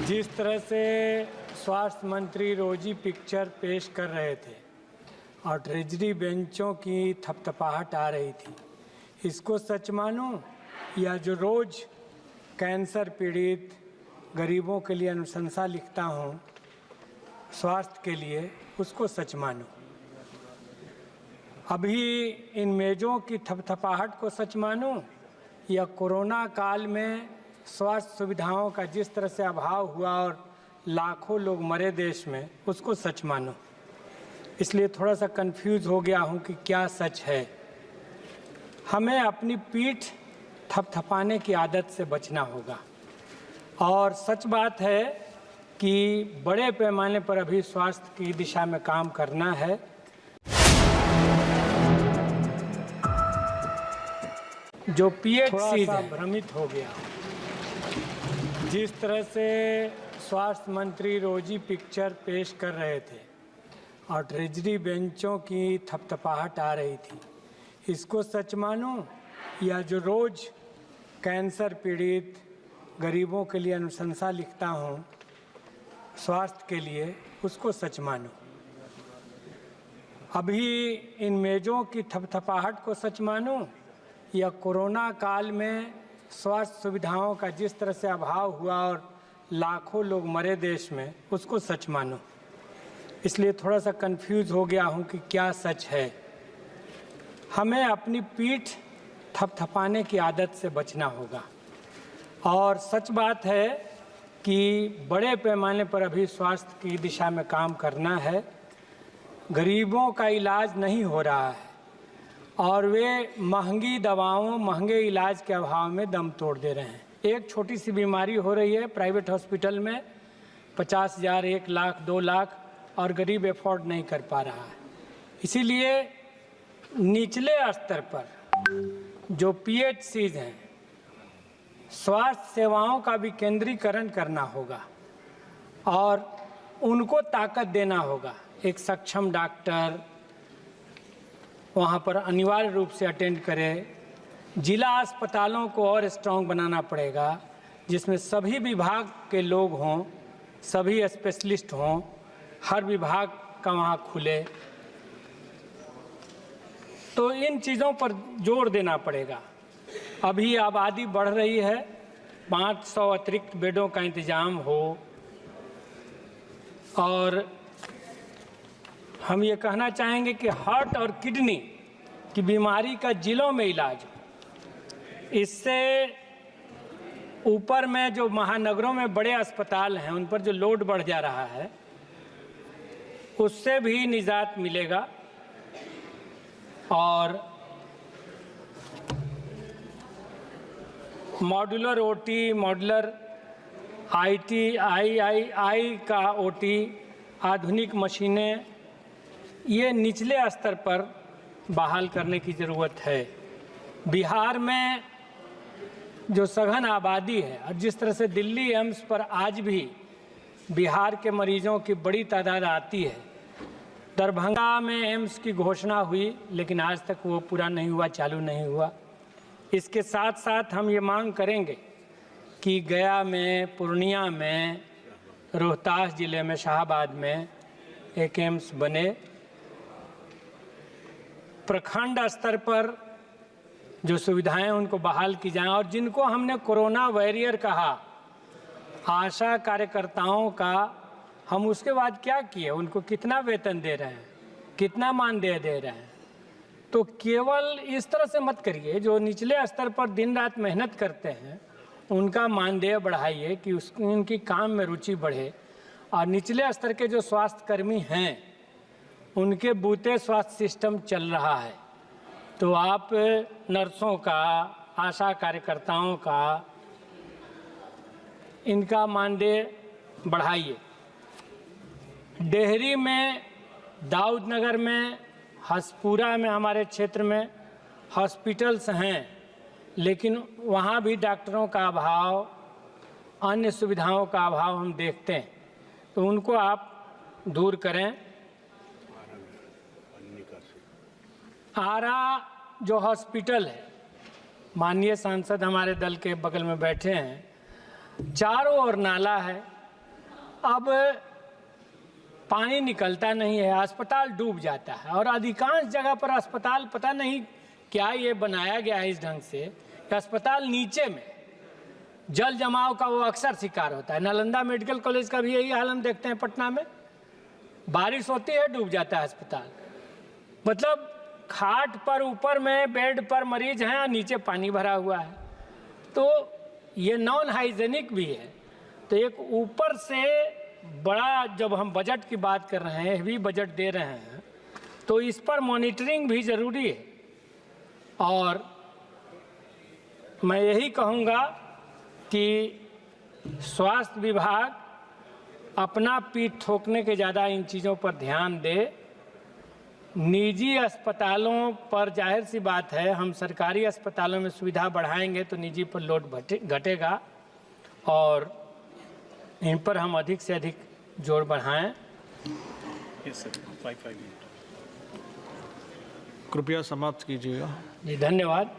जिस तरह से स्वास्थ्य मंत्री रोजी पिक्चर पेश कर रहे थे और ट्रेजरी बेंचों की थपथपाहट आ रही थी, इसको सच मानूं या जो रोज़ कैंसर पीड़ित गरीबों के लिए अनुशंसा लिखता हूं स्वास्थ्य के लिए, उसको सच मानूं। अभी इन मेज़ों की थपथपाहट को सच मानूं या कोरोना काल में स्वास्थ्य सुविधाओं का जिस तरह से अभाव हुआ और लाखों लोग मरे देश में, उसको सच मानूं। इसलिए थोड़ा सा कंफ्यूज हो गया हूं कि क्या सच है। हमें अपनी पीठ थपथपाने की आदत से बचना होगा और सच बात है कि बड़े पैमाने पर अभी स्वास्थ्य की दिशा में काम करना है। जो पीएचसी भ्रमित हो गया। जिस तरह से स्वास्थ्य मंत्री रोजी पिक्चर पेश कर रहे थे और ट्रेजरी बेंचों की थपथपाहट आ रही थी, इसको सच मानूं या जो रोज़ कैंसर पीड़ित गरीबों के लिए अनुशंसा लिखता हूं स्वास्थ्य के लिए, उसको सच मानूं। अभी इन मेज़ों की थपथपाहट को सच मानूं या कोरोना काल में स्वास्थ्य सुविधाओं का जिस तरह से अभाव हुआ और लाखों लोग मरे देश में, उसको सच मानूं। इसलिए थोड़ा सा कंफ्यूज हो गया हूं कि क्या सच है। हमें अपनी पीठ थपथपाने की आदत से बचना होगा और सच बात है कि बड़े पैमाने पर अभी स्वास्थ्य की दिशा में काम करना है। गरीबों का इलाज नहीं हो रहा है और वे महंगी दवाओं, महंगे इलाज के अभाव में दम तोड़ दे रहे हैं। एक छोटी सी बीमारी हो रही है प्राइवेट हॉस्पिटल में 50,000, 1 लाख, 2 लाख और गरीब अफोर्ड नहीं कर पा रहा है। इसीलिए निचले स्तर पर जो पीएचसीज हैं, स्वास्थ्य सेवाओं का भी केंद्रीकरण करना होगा और उनको ताकत देना होगा। एक सक्षम डॉक्टर वहाँ पर अनिवार्य रूप से अटेंड करे। जिला अस्पतालों को और स्ट्रॉन्ग बनाना पड़ेगा, जिसमें सभी विभाग के लोग हों, सभी स्पेशलिस्ट हों, हर विभाग का वहाँ खुले। तो इन चीज़ों पर जोर देना पड़ेगा। अभी आबादी बढ़ रही है, 500 अतिरिक्त बेडों का इंतजाम हो और हम ये कहना चाहेंगे कि हार्ट और किडनी की बीमारी का जिलों में इलाज हो। इससे ऊपर में जो महानगरों में बड़े अस्पताल हैं, उन पर जो लोड बढ़ जा रहा है, उससे भी निजात मिलेगा। और मॉड्यूलर ओटी, मॉड्यूलर आईटी, आई का ओटी, आधुनिक मशीनें, ये निचले स्तर पर बहाल करने की ज़रूरत है। बिहार में जो सघन आबादी है और जिस तरह से दिल्ली एम्स पर आज भी बिहार के मरीजों की बड़ी तादाद आती है। दरभंगा में एम्स की घोषणा हुई लेकिन आज तक वो पूरा नहीं हुआ, चालू नहीं हुआ। इसके साथ साथ हम ये मांग करेंगे कि गया में, पूर्णिया में, रोहतास ज़िले में, शाहाबाद में एक एम्स बने। प्रखंड स्तर पर जो सुविधाएं उनको बहाल की जाएं और जिनको हमने कोरोना वॉरियर कहा, आशा कार्यकर्ताओं का, हम उसके बाद क्या किए, उनको कितना वेतन दे रहे हैं, कितना मानदेय दे रहे हैं। तो केवल इस तरह से मत करिए। जो निचले स्तर पर दिन रात मेहनत करते हैं उनका मानदेय बढ़ाइए कि उनकी काम में रुचि बढ़े और निचले स्तर के जो स्वास्थ्य कर्मी हैं उनके बूते स्वास्थ्य सिस्टम चल रहा है। तो आप नर्सों का, आशा कार्यकर्ताओं का, इनका मानदेय बढ़ाइए। डेहरी में, दाऊदनगर में, हसपुरा में, हमारे क्षेत्र में हॉस्पिटल्स हैं लेकिन वहाँ भी डॉक्टरों का अभाव, अन्य सुविधाओं का अभाव हम देखते हैं। तो उनको आप दूर करें। आरा जो हॉस्पिटल है, माननीय सांसद हमारे दल के बगल में बैठे हैं, चारों ओर नाला है, अब पानी निकलता नहीं है, अस्पताल डूब जाता है। और अधिकांश जगह पर अस्पताल, पता नहीं क्या ये बनाया गया है इस ढंग से कि अस्पताल नीचे में जल जमाव का वो अक्सर शिकार होता है। नालंदा मेडिकल कॉलेज का भी यही हाल हम देखते हैं पटना में, बारिश होती है डूब जाता है अस्पताल। मतलब खाट पर ऊपर में बेड पर मरीज हैं और नीचे पानी भरा हुआ है, तो ये नॉन हाइजेनिक भी है। तो एक ऊपर से बड़ा, जब हम बजट की बात कर रहे हैं, हेवी बजट दे रहे हैं, तो इस पर मॉनिटरिंग भी ज़रूरी है। और मैं यही कहूँगा कि स्वास्थ्य विभाग अपना पीठ ठोकने के ज़्यादा इन चीज़ों पर ध्यान दे। निजी अस्पतालों पर जाहिर सी बात है, हम सरकारी अस्पतालों में सुविधा बढ़ाएंगे तो निजी पर लोड घटेगा, और इन पर हम अधिक से अधिक जोर बढ़ाएं। कृपया समाप्त कीजिएगा। जी धन्यवाद।